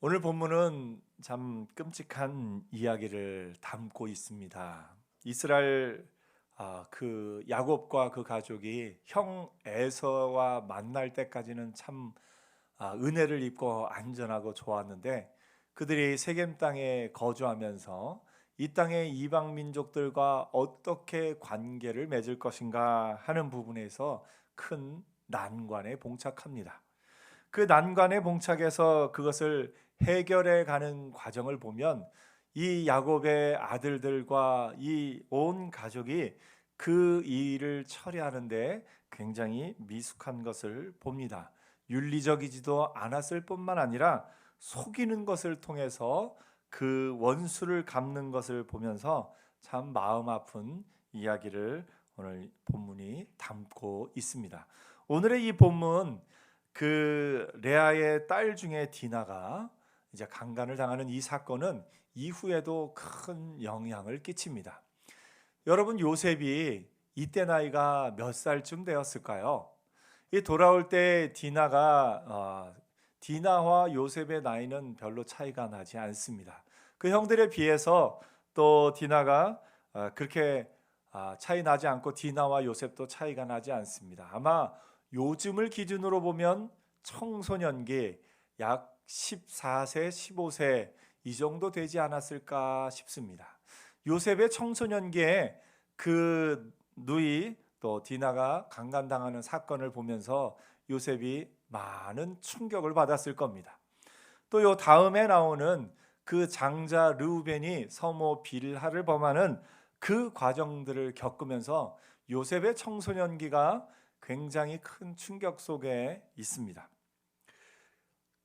오늘 본문은 참 끔찍한 이야기를 담고 있습니다. 이스라엘 그 야곱과 그 가족이 형 에서와 만날 때까지는 참 은혜를 입고 안전하고 좋았는데, 그들이 세겜 땅에 거주하면서 이 땅의 이방 민족들과 어떻게 관계를 맺을 것인가 하는 부분에서 큰 난관에 봉착합니다. 그 난관에 봉착해서 그것을 해결해 가는 과정을 보면 이 야곱의 아들들과 이 온 가족이 그 일을 처리하는데 굉장히 미숙한 것을 봅니다. 윤리적이지도 않았을 뿐만 아니라 속이는 것을 통해서 그 원수를 갚는 것을 보면서 참 마음 아픈 이야기를 오늘 본문이 담고 있습니다. 오늘의 이 본문, 그 레아의 딸 중에 디나가 이제 강간을 당하는 이 사건은 이후에도 큰 영향을 끼칩니다. 여러분, 요셉이 이때 나이가 몇 살쯤 되었을까요? 이 돌아올 때 디나와 요셉의 나이는 별로 차이가 나지 않습니다. 그 형들에 비해서 또 디나가 그렇게 차이 나지 않고 디나와 요셉도 차이가 나지 않습니다. 아마 요즘을 기준으로 보면 청소년기 약 14세, 15세 이 정도 되지 않았을까 싶습니다. 요셉의 청소년기에 그 누이 또 디나가 강간당하는 사건을 보면서 요셉이 많은 충격을 받았을 겁니다. 또 요 다음에 나오는 그 장자 르우벤이 서모 빌하를 범하는 그 과정들을 겪으면서 요셉의 청소년기가 굉장히 큰 충격 속에 있습니다.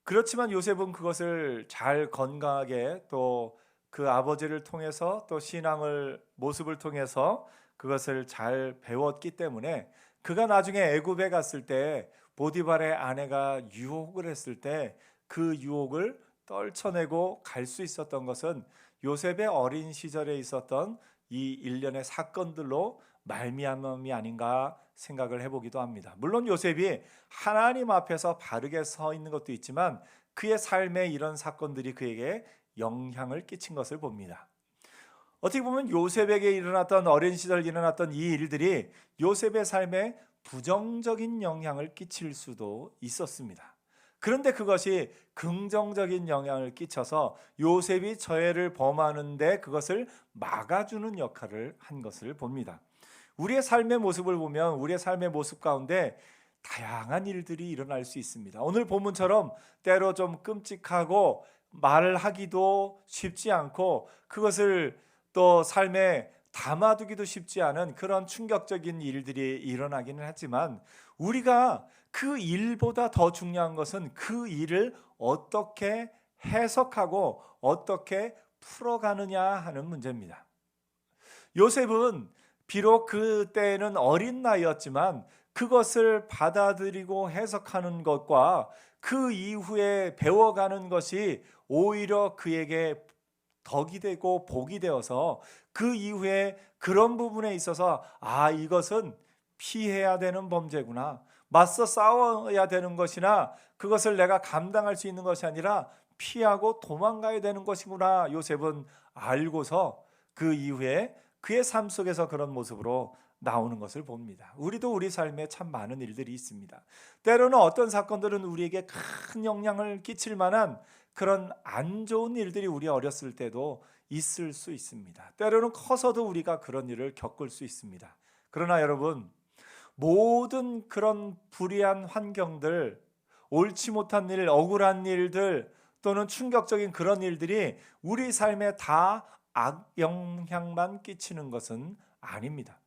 그렇지만 요셉은 그것을 잘 건강하게 또 그 아버지를 통해서 또 신앙을 모습을 통해서 그것을 잘 배웠기 때문에 그가 나중에 애굽에 갔을 때 보디발의 아내가 유혹을 했을 때 그 유혹을 떨쳐내고 갈 수 있었던 것은 요셉의 어린 시절에 있었던 이 일련의 사건들로 말미암음이 아닌가 생각을 해보기도 합니다. 물론 요셉이 하나님 앞에서 바르게 서 있는 것도 있지만 그의 삶에 이런 사건들이 그에게 영향을 끼친 것을 봅니다. 어떻게 보면 요셉에게 일어났던 어린 시절 일어났던 이 일들이 요셉의 삶에 부정적인 영향을 끼칠 수도 있었습니다. 그런데 그것이 긍정적인 영향을 끼쳐서 요셉이 저해를 범하는데 그것을 막아주는 역할을 한 것을 봅니다. 우리의 삶의 모습을 보면 우리의 삶의 모습 가운데 다양한 일들이 일어날 수 있습니다. 오늘 본문처럼 때로 좀 끔찍하고 말을 하기도 쉽지 않고 그것을 또 삶에 담아두기도 쉽지 않은 그런 충격적인 일들이 일어나기는 하지만 우리가 그 일보다 더 중요한 것은 그 일을 어떻게 해석하고 어떻게 풀어가느냐 하는 문제입니다. 요셉은 비록 그때는 어린 나이였지만 그것을 받아들이고 해석하는 것과 그 이후에 배워가는 것이 오히려 그에게 덕이 되고 복이 되어서 그 이후에 그런 부분에 있어서 이것은 피해야 되는 범죄구나, 맞서 싸워야 되는 것이나 그것을 내가 감당할 수 있는 것이 아니라 피하고 도망가야 되는 것이구나 요셉은 알고서 그 이후에 그의 삶 속에서 그런 모습으로 나오는 것을 봅니다. 우리도 우리 삶에 참 많은 일들이 있습니다. 때로는 어떤 사건들은 우리에게 큰 영향을 끼칠 만한 그런 안 좋은 일들이 우리 어렸을 때도 있을 수 있습니다. 때로는 커서도 우리가 그런 일을 겪을 수 있습니다. 그러나 여러분, 모든 그런 불이한 환경들, 옳지 못한 일, 억울한 일들 또는 충격적인 그런 일들이 우리 삶에 다 악영향만 끼치는 것은 아닙니다.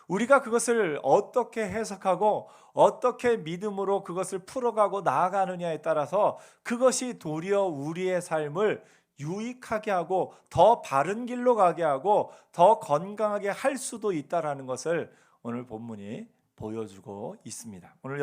우리가 그것을 어떻게 해석하고 어떻게 믿음으로 그것을 풀어가고 나아가느냐에 따라서 그것이 도리어 우리의 삶을 유익하게 하고 더 바른 길로 가게 하고 더 건강하게 할 수도 있다라는 것을 오늘 본문이 보여주고 있습니다. 오늘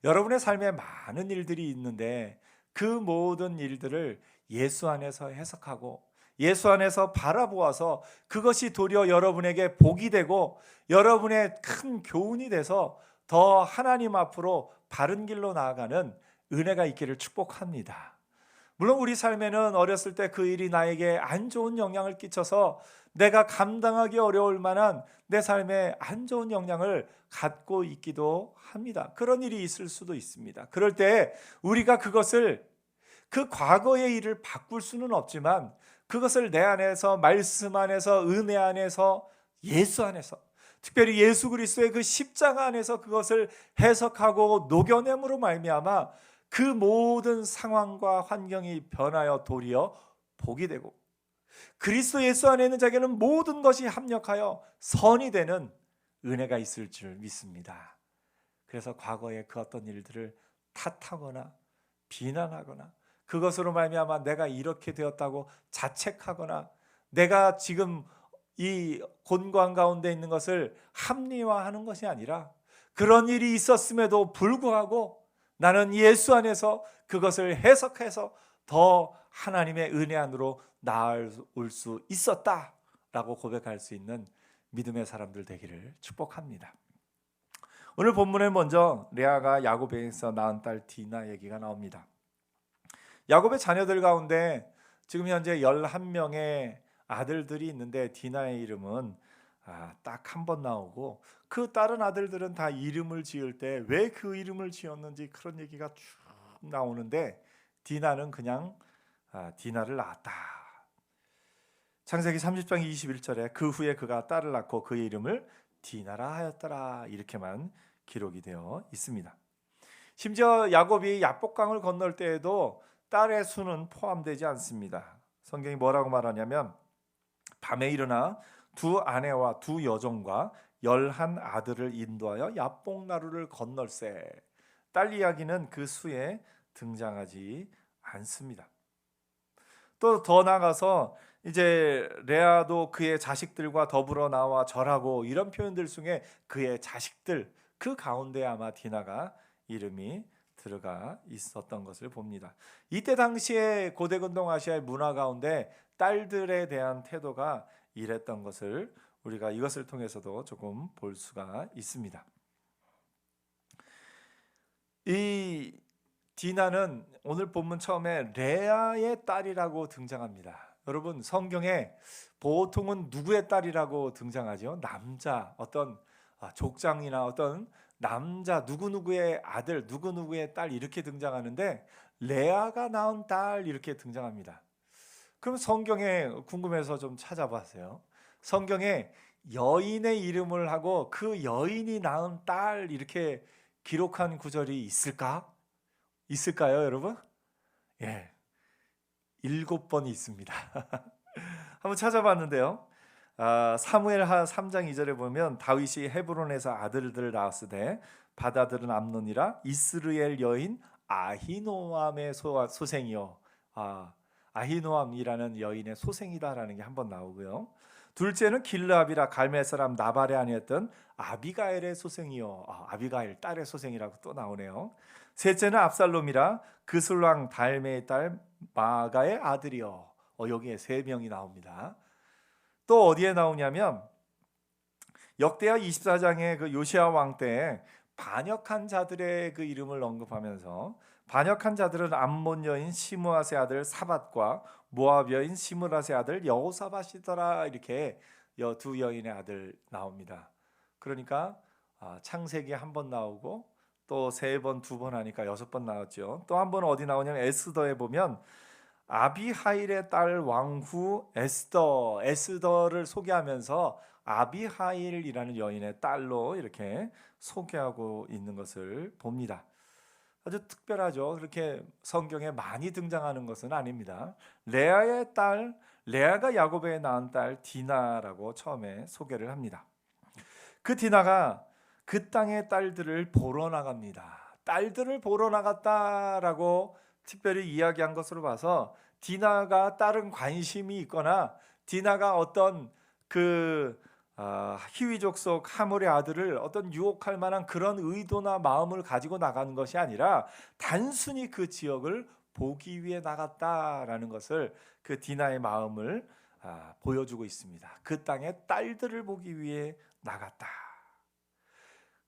여러분의 삶에 많은 일들이 있는데 그 모든 일들을 예수 안에서 해석하고 예수 안에서 바라보아서 그것이 도리어 여러분에게 복이 되고 여러분의 큰 교훈이 돼서 더 하나님 앞으로 바른 길로 나아가는 은혜가 있기를 축복합니다. 물론 우리 삶에는 어렸을 때 그 일이 나에게 안 좋은 영향을 끼쳐서 내가 감당하기 어려울 만한 내 삶에 안 좋은 영향을 갖고 있기도 합니다. 그런 일이 있을 수도 있습니다. 그럴 때 우리가 그것을, 그 과거의 일을 바꿀 수는 없지만 그것을 내 안에서, 말씀 안에서, 은혜 안에서, 예수 안에서, 특별히 예수 그리스도의 그 십자가 안에서 그것을 해석하고 녹여냄으로 말미암아 그 모든 상황과 환경이 변하여 도리어 복이 되고, 그리스도 예수 안에 있는 자에게는 모든 것이 합력하여 선이 되는 은혜가 있을 줄 믿습니다. 그래서 과거의 그 어떤 일들을 탓하거나 비난하거나 그것으로 말미암아 내가 이렇게 되었다고 자책하거나 내가 지금 이 곤고한 가운데 있는 것을 합리화하는 것이 아니라, 그런 일이 있었음에도 불구하고 나는 예수 안에서 그것을 해석해서 더 하나님의 은혜 안으로 나아올 수 있었다라고 고백할 수 있는 믿음의 사람들 되기를 축복합니다. 오늘 본문에 먼저 레아가 야곱에게서 낳은 딸 디나 얘기가 나옵니다. 야곱의 자녀들 가운데 지금 현재 11명의 아들들이 있는데 디나의 이름은 딱 한 번 나오고, 그 다른 아들들은 다 이름을 지을 때 왜 그 이름을 지었는지 그런 얘기가 쭉 나오는데, 디나는 그냥 디나를 낳았다. 창세기 30장 21절에 그 후에 그가 딸을 낳고 그의 이름을 디나라 하였더라, 이렇게만 기록이 되어 있습니다. 심지어 야곱이 야복강을 건널 때에도 딸의 수는 포함되지 않습니다. 성경이 뭐라고 말하냐면, 밤에 일어나 두 아내와 두 여종과 11 아들을 인도하여 야복나루를 건널세. 딸 이야기는 그 수에 등장하지 않습니다. 또 더 나아가서 이제 레아도 그의 자식들과 더불어 나와 절하고, 이런 표현들 중에 그의 자식들, 그 가운데 아마 디나가 이름이 들어가 있었던 것을 봅니다. 이때 당시에 고대근동 아시아의 문화 가운데 딸들에 대한 태도가 이랬던 것을 우리가 이것을 통해서도 조금 볼 수가 있습니다. 이 디나는 오늘 본문 처음에 레아의 딸이라고 등장합니다. 여러분, 성경에 보통은 누구의 딸이라고 등장하죠? 남자, 어떤 족장이나 어떤 남자 누구누구의 아들, 누구누구의 딸, 이렇게 등장하는데 레아가 낳은 딸, 이렇게 등장합니다. 그럼 성경에 궁금해서 좀 찾아봤어요. 성경에 여인의 이름을 하고 그 여인이 낳은 딸, 이렇게 기록한 구절이 있을까? 있을까요, 여러분? 예, 7번이 있습니다. 한번 찾아봤는데요. 사무엘하 3장 2절에 보면 다윗이 헤브론에서 아들들을 낳았으되 맏아들은 암논이라 이스르엘 여인 아히노암의 소생이요. 아히노암이라는 여인의 소생이다라는 게 한번 나오고요. 둘째는 길르압이라 갈멜 사람 나발의 아내였던 아비가일의 소생이요. 아비가일 딸의 소생이라고 또 나오네요. 셋째는 압살롬이라 그슬왕 달메의 딸 마가의 아들이요. 여기에 3명이 나옵니다. 또 어디에 나오냐면 역대하 24장의 그 요시야 왕 때 반역한 자들의 그 이름을 언급하면서, 반역한 자들은 암몬 여인 시므앗의 아들 사밧과 모압 여인 시므랏의 아들 여호사밧이더라, 이렇게 두 여인의 아들 나옵니다. 그러니까 창세기 한 번 나오고 또 3번, 2번 하니까 6번 나왔죠. 또 한 번 어디 나오냐면 에스더에 보면 아비하일의 딸 왕후 에스더를 소개하면서 아비하일이라는 여인의 딸로 이렇게 소개하고 있는 것을 봅니다. 아주 특별하죠. 그렇게 성경에 많이 등장하는 것은 아닙니다. 레아의 딸, 레아가 야곱에게 낳은 딸 디나라고 처음에 소개를 합니다. 그 디나가 그 땅의 딸들을 보러 나갑니다. 딸들을 보러 나갔다라고 특별히 이야기한 것으로 봐서 디나가 다른 관심이 있거나 디나가 어떤 히위족 속 하몰의 아들을 어떤 유혹할 만한 그런 의도나 마음을 가지고 나가는 것이 아니라 단순히 그 지역을 보기 위해 나갔다라는 것을, 그 디나의 마음을 보여주고 있습니다. 그 땅의 딸들을 보기 위해 나갔다.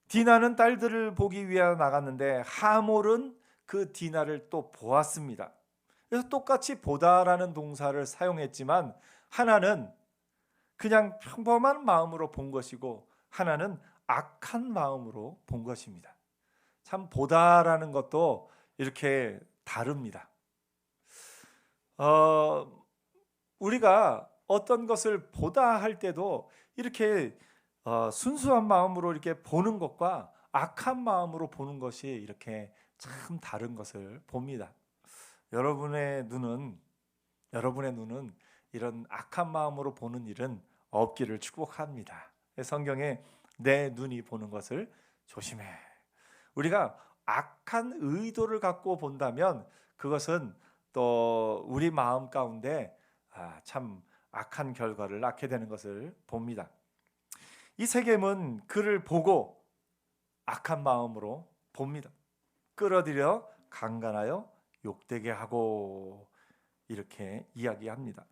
디나는 딸들을 보기 위해 나갔는데 하몰은 그 디나를 또 보았습니다. 그래서 똑같이 보다라는 동사를 사용했지만 하나는 그냥 평범한 마음으로 본 것이고 하나는 악한 마음으로 본 것입니다. 참 보다라는 것도 이렇게 다릅니다. 우리가 어떤 것을 보다 할 때도 이렇게 순수한 마음으로 이렇게 보는 것과 악한 마음으로 보는 것이 이렇게 참 다른 것을 봅니다. 여러분의 눈은 이런 악한 마음으로 보는 일은 없기를 축복합니다. 성경에 내 눈이 보는 것을 조심해. 우리가 악한 의도를 갖고 본다면 그것은 또 우리 마음 가운데 참 악한 결과를 낳게 되는 것을 봅니다. 이 세겜은 그를 보고 악한 마음으로 봅니다. 끌어들여 강간하여 욕되게 하고 이렇게 이야기합니다.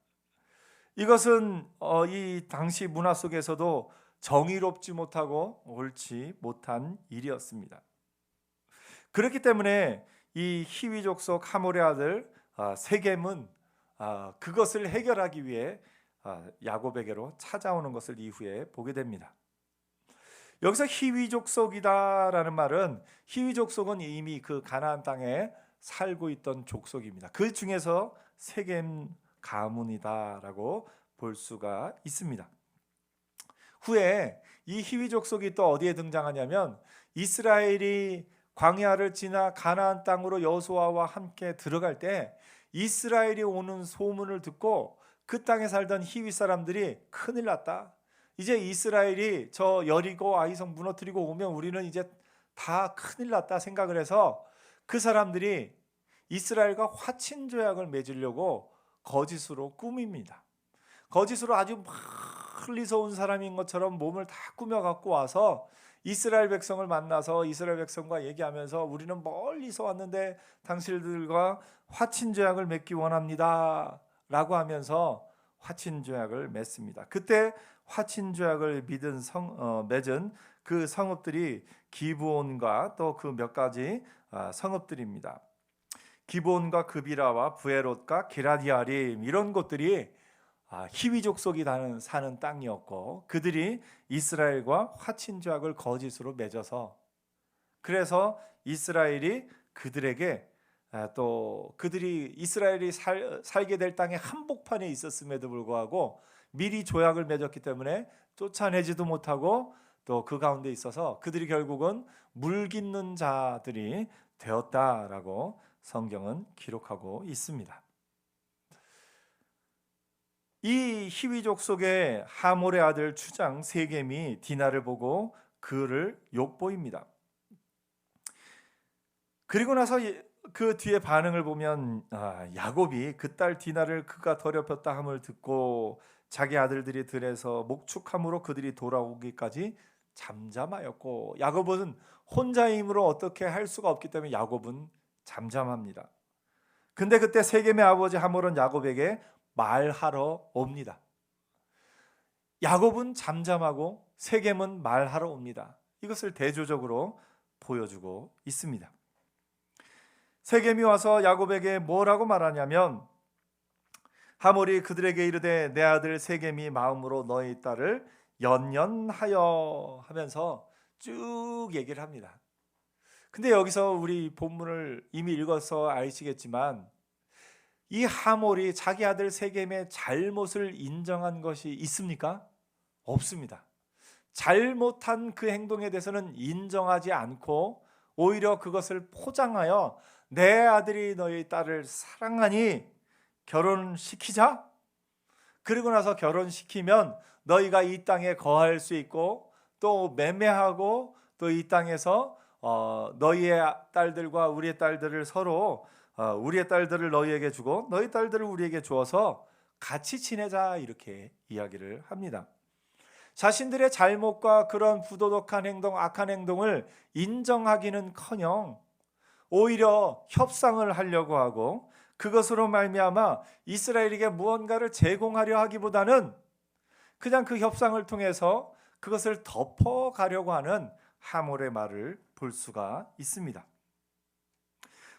이것은 이 당시 문화 속에서도 정의롭지 못하고 옳지 못한 일이었습니다. 그렇기 때문에 이 히위 족속 하몰의 아들 세겜은 그것을 해결하기 위해 야곱에게로 찾아오는 것을 이후에 보게 됩니다. 여기서 히위 족속이다라는 말은 히위 족속은 이미 그 가나안 땅에 살고 있던 족속입니다. 그 중에서 세겜 가문이다라고 볼 수가 있습니다. 후에 이 히위 족속이 또 어디에 등장하냐면 이스라엘이 광야를 지나 가나안 땅으로 여호수아와 함께 들어갈 때 이스라엘이 오는 소문을 듣고 그 땅에 살던 히위 사람들이 큰일 났다. 이제 이스라엘이 저 여리고 아이성 무너뜨리고 오면 우리는 이제 다 큰일 났다 생각을 해서 그 사람들이 이스라엘과 화친 조약을 맺으려고 거짓으로 꾸밉니다. 거짓으로 아주 멀리서 온 사람인 것처럼 몸을 다 꾸며 갖고 와서 이스라엘 백성을 만나서 이스라엘 백성과 얘기하면서 우리는 멀리서 왔는데 당신들과 화친 조약을 맺기 원합니다 라고 하면서 화친 조약을 맺습니다. 그때 화친 조약을 맺은 그 성읍들이 기브온과 또 그 몇 가지 성읍들입니다. 기브온과 그비라와 부에롯과 기라디아림 이런 곳들이 히위 족속이 사는 땅이었고 그들이 이스라엘과 화친 조약을 거짓으로 맺어서 그래서 이스라엘이 그들에게 또 그들이 이스라엘이 살게 될 땅의 한복판에 있었음에도 불구하고 미리 조약을 맺었기 때문에 쫓아내지도 못하고 또 그 가운데 있어서 그들이 결국은 물깃는 자들이 되었다라고 성경은 기록하고 있습니다. 이 히위 족속의 하몰의 아들 추장 세겜이 디나를 보고 그를 욕보입니다. 그리고 나서 그 뒤에 반응을 보면 야곱이 그 딸 디나를 그가 더럽혔다 함을 듣고 자기 아들들이 들에서 목축함으로 그들이 돌아오기까지 잠잠하였고 야곱은 혼자의 힘으로 어떻게 할 수가 없기 때문에 야곱은 잠잠합니다. 근데 그때 세겜의 아버지 하몰은 야곱에게 말하러 옵니다. 야곱은 잠잠하고 세겜은 말하러 옵니다. 이것을 대조적으로 보여주고 있습니다. 세겜이 와서 야곱에게 뭐라고 말하냐면 하몰이 그들에게 이르되 내 아들 세겜이 마음으로 너희 딸을 연연하여 하면서 쭉 얘기를 합니다. 근데 여기서 우리 본문을 이미 읽어서 아시겠지만 이 하몰이 자기 아들 세겜의 잘못을 인정한 것이 있습니까? 없습니다. 잘못한 그 행동에 대해서는 인정하지 않고 오히려 그것을 포장하여 내 아들이 너희 딸을 사랑하니 결혼시키자. 그리고 나서 결혼시키면 너희가 이 땅에 거할 수 있고 또 매매하고 또 이 땅에서 너희의 딸들과 우리의 딸들을 서로 우리의 딸들을 너희에게 주고 너희 딸들을 우리에게 주어서 같이 지내자 이렇게 이야기를 합니다. 자신들의 잘못과 그런 부도덕한 행동, 악한 행동을 인정하기는커녕 오히려 협상을 하려고 하고 그것으로 말미암아 이스라엘에게 무언가를 제공하려 하기보다는 그냥 그 협상을 통해서 그것을 덮어가려고 하는 하몰의 말을 볼 수가 있습니다.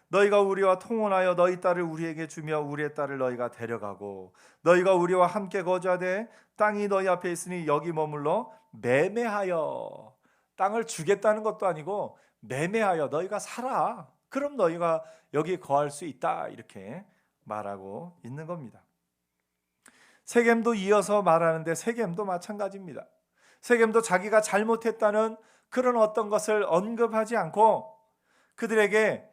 너희가 우리와 통혼하여 너희 딸을 우리에게 주며 우리의 딸을 너희가 데려가고 너희가 우리와 함께 거주하되 땅이 너희 앞에 있으니 여기 머물러 매매하여, 땅을 주겠다는 것도 아니고 매매하여 너희가 살아. 그럼 너희가 여기 거할 수 있다, 이렇게 말하고 있는 겁니다. 세겜도 이어서 말하는데 세겜도 마찬가지입니다. 세겜도 자기가 잘못했다는 그런 어떤 것을 언급하지 않고 그들에게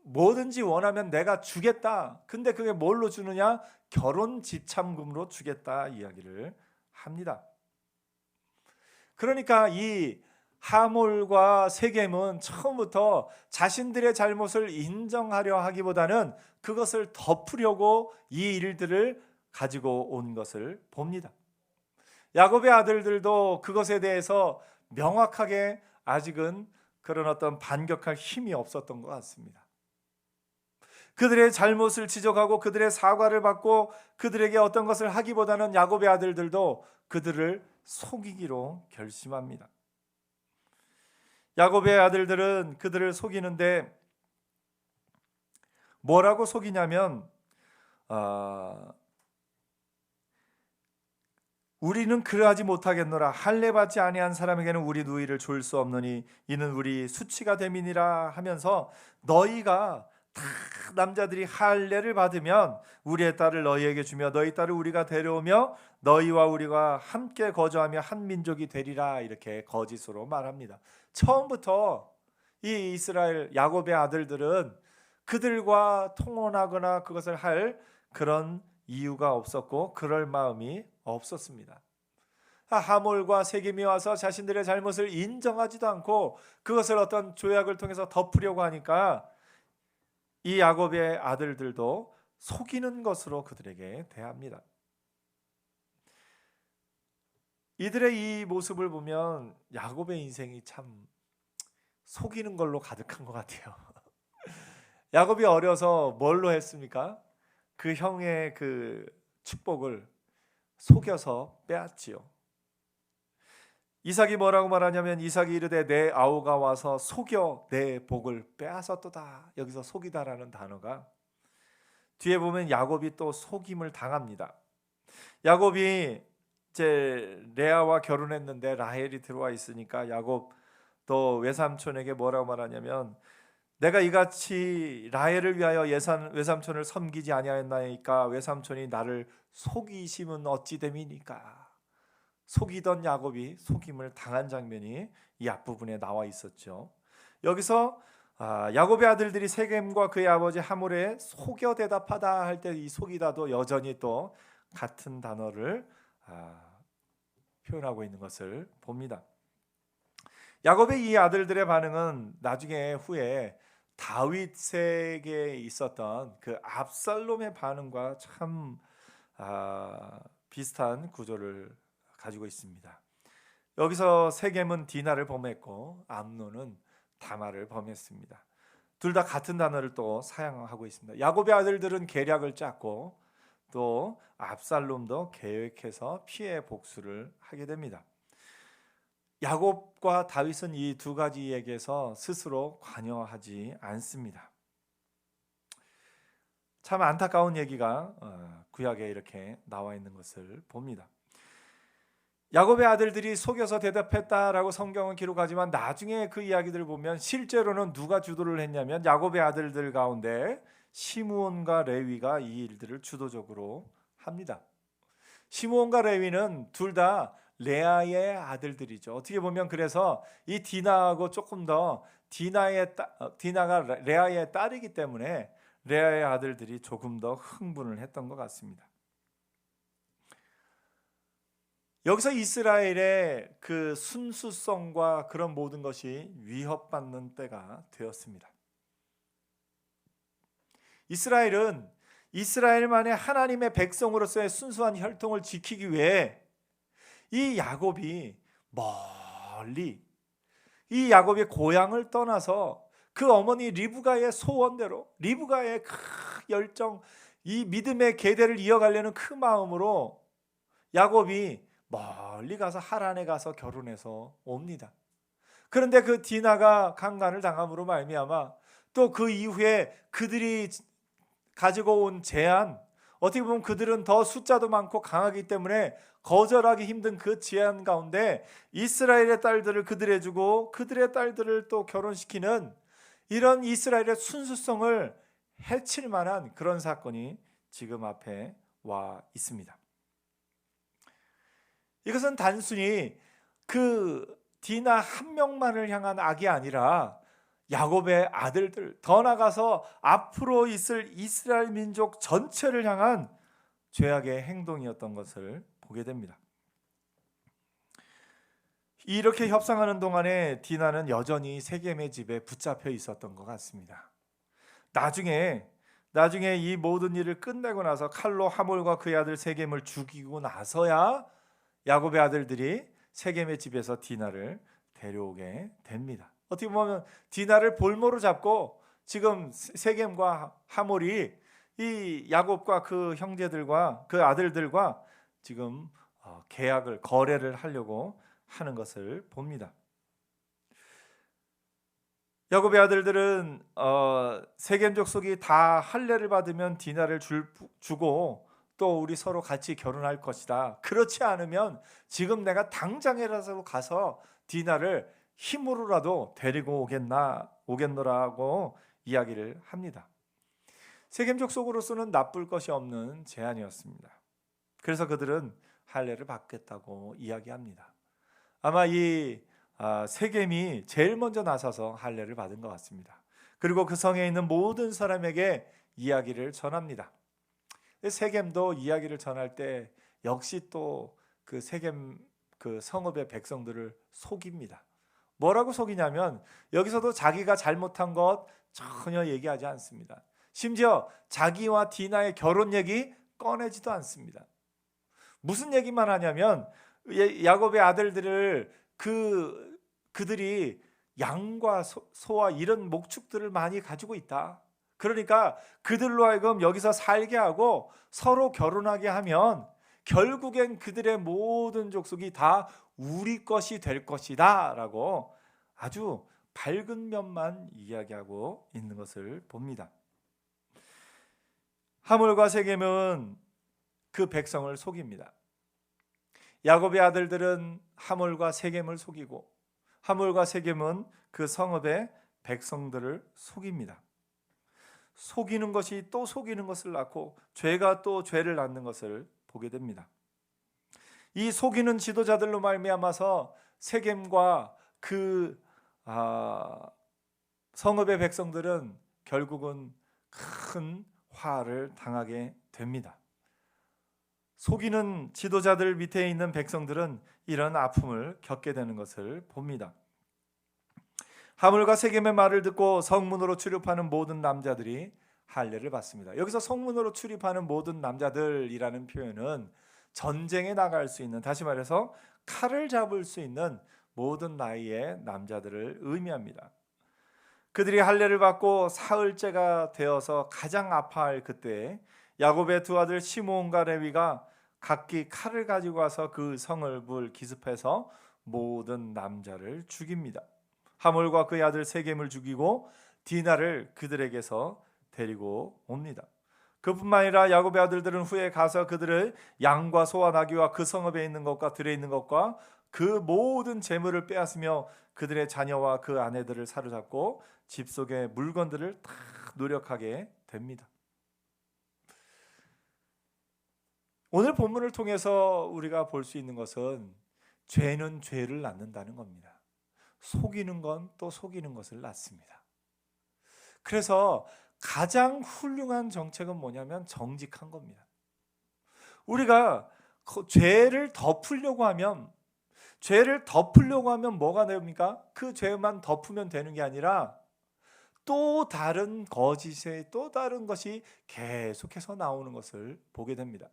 뭐든지 원하면 내가 주겠다. 근데 그게 뭘로 주느냐? 결혼 지참금으로 주겠다 이야기를 합니다. 그러니까 이 하몰과 세겜은 처음부터 자신들의 잘못을 인정하려 하기보다는 그것을 덮으려고 이 일들을 가지고 온 것을 봅니다. 야곱의 아들들도 그것에 대해서 명확하게 아직은 그런 어떤 반격할 힘이 없었던 것 같습니다. 그들의 잘못을 지적하고 그들의 사과를 받고 그들에게 어떤 것을 하기보다는 야곱의 아들들도 그들을 속이기로 결심합니다. 야곱의 아들들은 그들을 속이는데 뭐라고 속이냐면 우리는 그러하지 못하겠노라. 할례 받지 아니한 사람에게는 우리 누이를 줄 수 없느니 이는 우리 수치가 됨이니라 하면서 너희가 다 남자들이 할례를 받으면 우리의 딸을 너희에게 주며 너희 딸을 우리가 데려오며 너희와 우리가 함께 거주하며 한 민족이 되리라, 이렇게 거짓으로 말합니다. 처음부터 이 이스라엘 야곱의 아들들은 그들과 통혼하거나 그것을 할 그런 이유가 없었고 그럴 마음이 없었습니다. 하몰과 세겜이 와서 자신들의 잘못을 인정하지도 않고 그것을 어떤 조약을 통해서 덮으려고 하니까 이 야곱의 아들들도 속이는 것으로 그들에게 대합니다. 이들의 이 모습을 보면 야곱의 인생이 참 속이는 걸로 가득한 것 같아요. 야곱이 어려서 뭘로 했습니까? 그 형의 그 축복을 속여서 빼앗지요. 이삭이 뭐라고 말하냐면 이삭이 이르되 내 아우가 와서 속여 내 복을 빼앗았도다. 여기서 속이다라는 단어가 뒤에 보면 야곱이 또 속임을 당합니다. 야곱이 이제 레아와 결혼했는데 라헬이 들어와 있으니까 야곱 또 외삼촌에게 뭐라고 말하냐면 내가 이같이 라헬을 위하여 외삼촌을 섬기지 아니하였나이까 외삼촌이 나를 속이심은 어찌 됨이니까. 속이던 야곱이 속임을 당한 장면이 이 앞부분에 나와 있었죠. 여기서 야곱의 아들들이 세겜과 그의 아버지 하몰에 속여 대답하다 할 때 이 속이다도 여전히 또 같은 단어를 표현하고 있는 것을 봅니다. 야곱의 이 아들들의 반응은 나중에 후에 다윗에게 있었던 그 압살롬의 반응과 참 비슷한 구조를 가지고 있습니다. 여기서 세겜은 디나를 범했고 암논은 다말을 범했습니다. 둘 다 같은 단어를 또 사용하고 있습니다. 야곱의 아들들은 계략을 짰고 또 압살롬도 계획해서 피해 복수를 하게 됩니다. 야곱과 다윗은 이 두 가지 얘기에서 스스로 관여하지 않습니다. 참 안타까운 얘기가 구약에 이렇게 나와 있는 것을 봅니다. 야곱의 아들들이 속여서 대답했다라고 성경은 기록하지만 나중에 그 이야기들을 보면 실제로는 누가 주도를 했냐면 야곱의 아들들 가운데 시므온과 레위가 이 일들을 주도적으로 합니다. 시므온과 레위는 둘 다 레아의 아들들이죠. 어떻게 보면 그래서 이 디나하고 조금 더 디나가 레아의 딸이기 때문에 레아의 아들들이 조금 더 흥분을 했던 것 같습니다. 여기서 이스라엘의 그 순수성과 그런 모든 것이 위협받는 때가 되었습니다. 이스라엘은 이스라엘만의 하나님의 백성으로서의 순수한 혈통을 지키기 위해 이 야곱이 멀리 이 야곱의 고향을 떠나서 그 어머니 리브가의 소원대로 리브가의 그 열정, 이 믿음의 계대를 이어가려는 그 마음으로 야곱이 멀리 가서 하란에 가서 결혼해서 옵니다. 그런데 그 디나가 강간을 당함으로 말미암아 또 또 그 이후에 그들이 가지고 온 제한, 어떻게 보면 그들은 더 숫자도 많고 강하기 때문에 거절하기 힘든 그 제한 가운데 이스라엘의 딸들을 그들에 주고 그들의 딸들을 또 결혼시키는 이런 이스라엘의 순수성을 해칠 만한 그런 사건이 지금 앞에 와 있습니다. 이것은 단순히 그 디나 한 명만을 향한 악이 아니라 야곱의 아들들, 더 나아가서 앞으로 있을 이스라엘 민족 전체를 향한 죄악의 행동이었던 것을 보게 됩니다. 이렇게 협상하는 동안에 디나는 여전히 세겜의 집에 붙잡혀 있었던 것 같습니다. 나중에 이 모든 일을 끝내고 나서 칼로 하몰과 그의 아들 세겜을 죽이고 나서야 야곱의 아들들이 세겜의 집에서 디나를 데려오게 됩니다. 어떻게 보면 디나를 볼모로 잡고 지금 세겜과 하몰이 이 야곱과 그 형제들과 그 아들들과 지금 거래를 하려고 하는 것을 봅니다. 야곱의 아들들은 세겜 족속이 다 할례를 받으면 디나를 주고 또 우리 서로 같이 결혼할 것이다. 그렇지 않으면 지금 내가 당장이라도 가서 디나를 힘으로라도 데리고 오겠노라고 이야기를 합니다. 세겜 족속으로서는 나쁠 것이 없는 제안이었습니다. 그래서 그들은 할례를 받겠다고 이야기합니다. 아마 이 세겜이 제일 먼저 나서서 할례를 받은 것 같습니다. 그리고 그 성에 있는 모든 사람에게 이야기를 전합니다. 세겜도 이야기를 전할 때 역시 또 그 세겜 그 성읍의 백성들을 속입니다. 뭐라고 속이냐면 여기서도 자기가 잘못한 것 전혀 얘기하지 않습니다. 심지어 자기와 디나의 결혼 얘기 꺼내지도 않습니다. 무슨 얘기만 하냐면 야곱의 아들들을 그들이 양과 소와 이런 목축들을 많이 가지고 있다. 그러니까 그들로 하여금 여기서 살게 하고 서로 결혼하게 하면 결국엔 그들의 모든 족속이 다 우리 것이 될 것이다 라고 아주 밝은 면만 이야기하고 있는 것을 봅니다. 하몰과 세겜은 그 백성을 속입니다. 야곱의 아들들은 하몰과 세겜을 속이고 하몰과 세겜은 그 성읍의 백성들을 속입니다. 속이는 것이 또 속이는 것을 낳고 죄가 또 죄를 낳는 것을 보게 됩니다. 이 속이는 지도자들로 말미암아서 세겜과 그 성읍의 백성들은 결국은 큰 화를 당하게 됩니다. 속이는 지도자들 밑에 있는 백성들은 이런 아픔을 겪게 되는 것을 봅니다. 하물과 세겜의 말을 듣고 성문으로 출입하는 모든 남자들이 할례를 받습니다. 여기서 성문으로 출입하는 모든 남자들이라는 표현은 전쟁에 나갈 수 있는, 다시 말해서 칼을 잡을 수 있는 모든 나이의 남자들을 의미합니다. 그들이 할례를 받고 사흘째가 되어서 가장 아파할 그때 야곱의 두 아들 시므온과 레위가 각기 칼을 가지고 와서 그 성읍을 기습해서 모든 남자를 죽입니다. 하몰과 그의 아들 세겜을 죽이고 디나를 그들에게서 데리고 옵니다. 그뿐만 아니라 야곱의 아들들은 후에 가서 그들을 양과 소와 나귀와 그 성읍에 있는 것과 들에 있는 것과 그 모든 재물을 빼앗으며 그들의 자녀와 그 아내들을 사로잡고 집 속의 물건들을 다 노력하게 됩니다. 오늘 본문을 통해서 우리가 볼 수 있는 것은 죄는 죄를 낳는다는 겁니다. 속이는 건 또 속이는 것을 낳습니다. 그래서 가장 훌륭한 정책은 뭐냐면 정직한 겁니다. 우리가 죄를 덮으려고 하면 뭐가 됩니까? 그 죄만 덮으면 되는 게 아니라 또 다른 거짓의 또 다른 것이 계속해서 나오는 것을 보게 됩니다.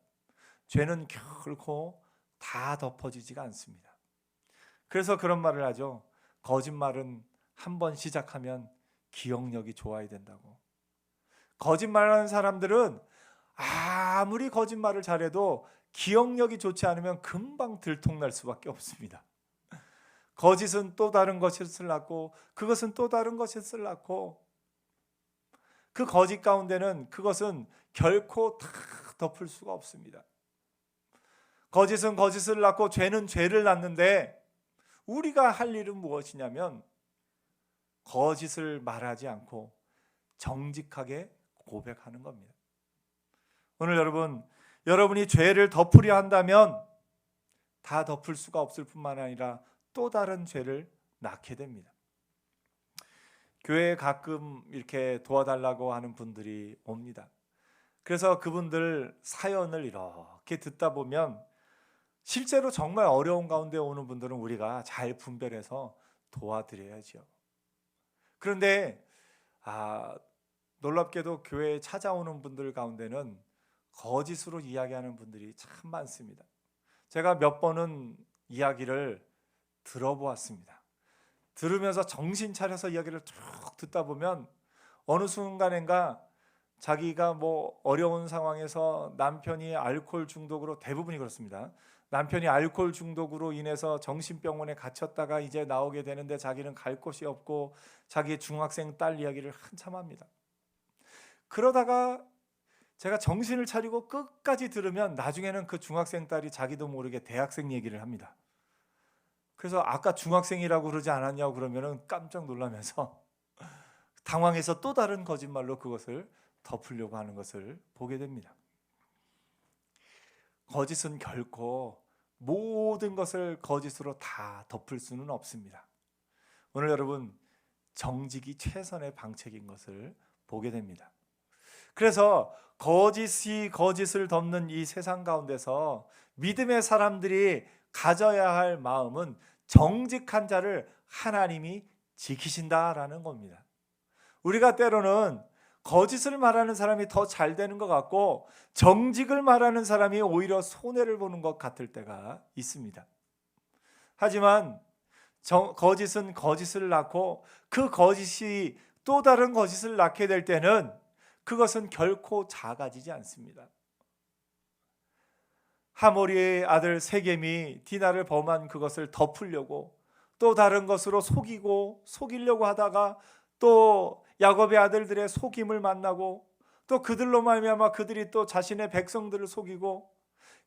죄는 결코 다 덮어지지가 않습니다. 그래서 그런 말을 하죠. 거짓말은 한 번 시작하면 기억력이 좋아야 된다고. 거짓말하는 사람들은 아무리 거짓말을 잘해도 기억력이 좋지 않으면 금방 들통날 수밖에 없습니다. 거짓은 또 다른 것을 낳고 그것은 또 다른 것을 낳고 그 거짓 가운데는 그것은 결코 다 덮을 수가 없습니다. 거짓은 거짓을 낳고 죄는 죄를 낳는데 우리가 할 일은 무엇이냐면 거짓을 말하지 않고 정직하게 고백하는 겁니다. 오늘 여러분이 죄를 덮으려 한다면 다 덮을 수가 없을 뿐만 아니라 또 다른 죄를 낳게 됩니다. 교회에 가끔 이렇게 도와달라고 하는 분들이 옵니다. 그래서 그분들 사연을 이렇게 듣다 보면 실제로 정말 어려운 가운데 오는 분들은 우리가 잘 분별해서 도와드려야죠. 그런데 놀랍게도 교회에 찾아오는 분들 가운데는 거짓으로 이야기하는 분들이 참 많습니다. 제가 몇 번은 이야기를 들어보았습니다. 들으면서 정신 차려서 이야기를 쭉 듣다 보면 어느 순간인가 자기가 어려운 상황에서 남편이 알코올 중독으로, 대부분이 그렇습니다. 남편이 알코올 중독으로 인해서 정신병원에 갇혔다가 이제 나오게 되는데 자기는 갈 곳이 없고 자기 중학생 딸 이야기를 한참 합니다. 그러다가 제가 정신을 차리고 끝까지 들으면 나중에는 그 중학생 딸이 자기도 모르게 대학생 얘기를 합니다. 그래서 아까 중학생이라고 그러지 않았냐고 그러면은 깜짝 놀라면서 당황해서 또 다른 거짓말로 그것을 덮으려고 하는 것을 보게 됩니다. 거짓은 결코 모든 것을 거짓으로 다 덮을 수는 없습니다. 오늘 여러분, 정직이 최선의 방책인 것을 보게 됩니다. 그래서 거짓이 거짓을 덮는 이 세상 가운데서 믿음의 사람들이 가져야 할 마음은 정직한 자를 하나님이 지키신다라는 겁니다. 우리가 때로는 거짓을 말하는 사람이 더 잘 되는 것 같고 정직을 말하는 사람이 오히려 손해를 보는 것 같을 때가 있습니다. 하지만 거짓은 거짓을 낳고 그 거짓이 또 다른 거짓을 낳게 될 때는 그것은 결코 작아지지 않습니다. 하모리의 아들 세겜이 디나를 범한 그것을 덮으려고 또 다른 것으로 속이려고 하다가 또 야곱의 아들들의 속임을 만나고 또 그들로 말미암아 그들이 또 자신의 백성들을 속이고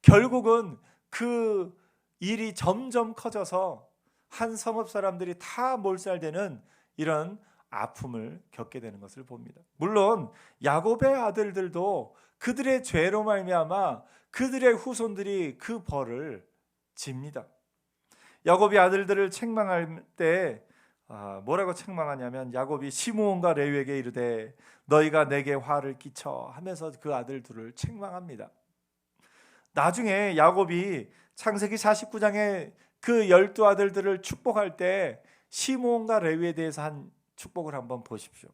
결국은 그 일이 점점 커져서 한 성읍 사람들이 다 몰살되는 이런 아픔을 겪게 되는 것을 봅니다. 물론 야곱의 아들들도 그들의 죄로 말미암아 그들의 후손들이 그 벌을 집니다. 야곱이 아들들을 책망할 때 뭐라고 책망하냐면 야곱이 시므온과 레위에게 이르되 너희가 내게 화를 끼쳐 하면서 그 아들들을 책망합니다. 나중에 야곱이 창세기 49장에 그 12아들들을 축복할 때 시므온과 레위에 대해서 한 축복을 한번 보십시오.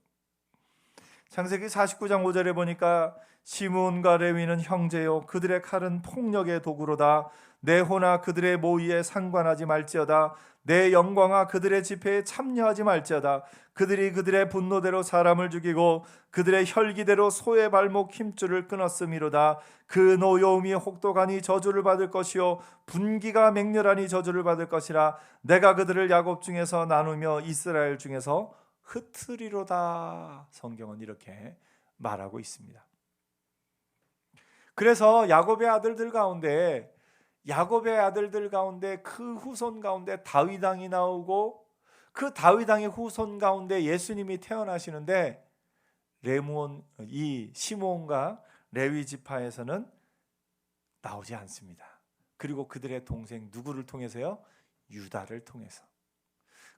창세기 49장 5절에 보니까 시므온과 레위는 형제요 그들의 칼은 폭력의 도구로다. 내 호나 그들의 모의에 상관하지 말지어다. 내 영광아 그들의 집회에 참여하지 말지어다. 그들이 그들의 분노대로 사람을 죽이고 그들의 혈기대로 소의 발목 힘줄을 끊었음이로다. 그 노여움이 혹독하니 저주를 받을 것이요 분기가 맹렬하니 저주를 받을 것이라. 내가 그들을 야곱 중에서 나누며 이스라엘 중에서 흩으리로다. 성경은 이렇게 말하고 있습니다. 그래서 야곱의 아들들 가운데 그 후손 가운데 다윗 왕이 나오고 그 다윗 왕의 후손 가운데 예수님이 태어나시는데 이 시므온과 레위 지파에서는 나오지 않습니다. 그리고 그들의 동생 누구를 통해서요? 유다를 통해서.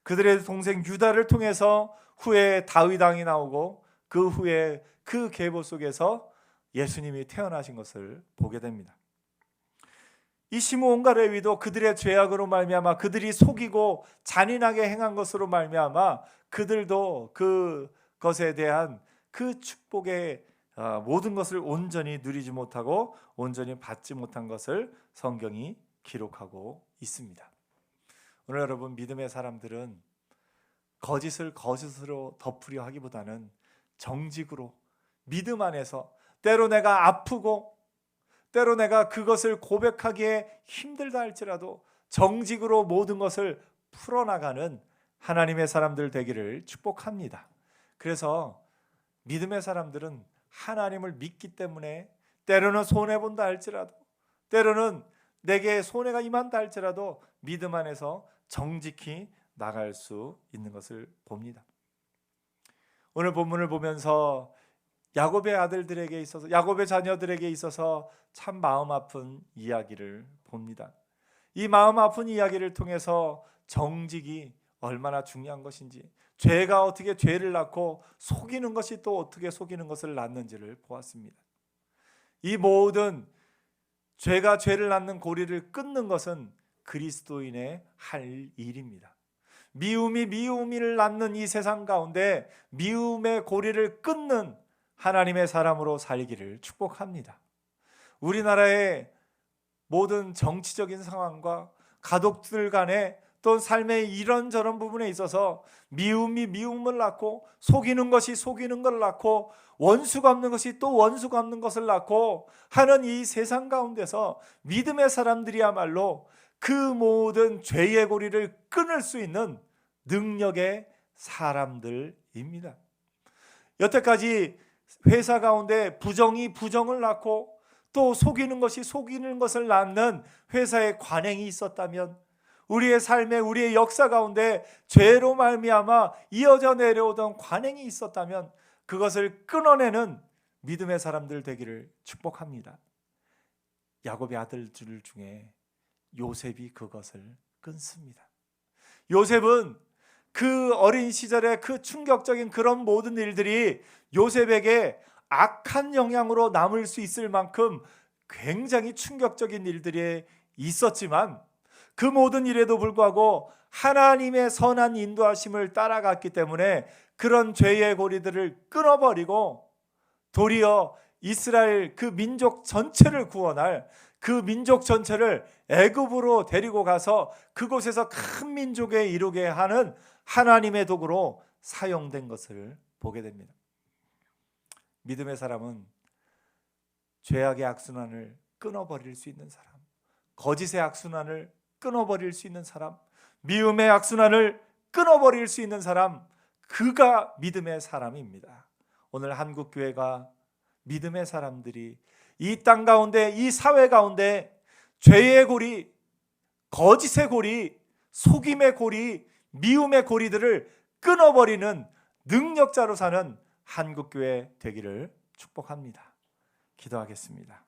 그들의 동생 유다를 통해서 후에 다윗 왕이 나오고 그 후에 그 계보 속에서 예수님이 태어나신 것을 보게 됩니다. 이 시므온과 레위도 그들의 죄악으로 말미암아 그들이 속이고 잔인하게 행한 것으로 말미암아 그들도 그것에 대한 그 축복의 모든 것을 온전히 누리지 못하고 온전히 받지 못한 것을 성경이 기록하고 있습니다. 오늘 여러분, 믿음의 사람들은 거짓을 거짓으로 덮으려 하기보다는 정직으로 믿음 안에서 때로 내가 아프고 때로 내가 그것을 고백하기에 힘들다 할지라도 정직으로 모든 것을 풀어나가는 하나님의 사람들 되기를 축복합니다. 그래서 믿음의 사람들은 하나님을 믿기 때문에 때로는 손해본다 할지라도, 때로는 내게 손해가 임한다 할지라도 믿음 안에서 정직히 나갈 수 있는 것을 봅니다. 오늘 본문을 보면서 야곱의 아들들에게 있어서, 야곱의 자녀들에게 있어서 참 마음 아픈 이야기를 봅니다. 이 마음 아픈 이야기를 통해서 정직이 얼마나 중요한 것인지, 죄가 어떻게 죄를 낳고 속이는 것이 또 어떻게 속이는 것을 낳는지를 보았습니다. 이 모든 죄가 죄를 낳는 고리를 끊는 것은 그리스도인의 할 일입니다. 미움이 미움을 낳는 이 세상 가운데 미움의 고리를 끊는 하나님의 사람으로 살기를 축복합니다. 우리나라의 모든 정치적인 상황과 가족들 간의 또 삶의 이런저런 부분에 있어서 미움이 미움을 낳고 속이는 것이 속이는 걸 낳고 원수가 없는 것이 또 원수가 없는 것을 낳고 하는 이 세상 가운데서 믿음의 사람들이야말로 그 모든 죄의 고리를 끊을 수 있는 능력의 사람들입니다. 여태까지 회사 가운데 부정이 부정을 낳고 또 속이는 것이 속이는 것을 낳는 회사의 관행이 있었다면, 우리의 삶에 우리의 역사 가운데 죄로 말미암아 이어져 내려오던 관행이 있었다면 그것을 끊어내는 믿음의 사람들 되기를 축복합니다. 야곱의 아들들 중에 요셉이 그것을 끊습니다. 요셉은 그 어린 시절에 그 충격적인 그런 모든 일들이 요셉에게 악한 영향으로 남을 수 있을 만큼 굉장히 충격적인 일들이 있었지만, 그 모든 일에도 불구하고 하나님의 선한 인도하심을 따라갔기 때문에 그런 죄의 고리들을 끊어버리고 도리어 이스라엘 그 민족 전체를 구원할, 그 민족 전체를 애굽으로 데리고 가서 그곳에서 큰 민족에 이루게 하는 하나님의 도구로 사용된 것을 보게 됩니다. 믿음의 사람은 죄악의 악순환을 끊어버릴 수 있는 사람, 거짓의 악순환을 끊어버릴 수 있는 사람, 미움의 악순환을 끊어버릴 수 있는 사람, 그가 믿음의 사람입니다. 오늘 한국교회가 믿음의 사람들이 이 땅 가운데, 이 사회 가운데 죄의 고리, 거짓의 고리, 속임의 고리, 미움의 고리들을 끊어버리는 능력자로 사는 한국교회 되기를 축복합니다. 기도하겠습니다.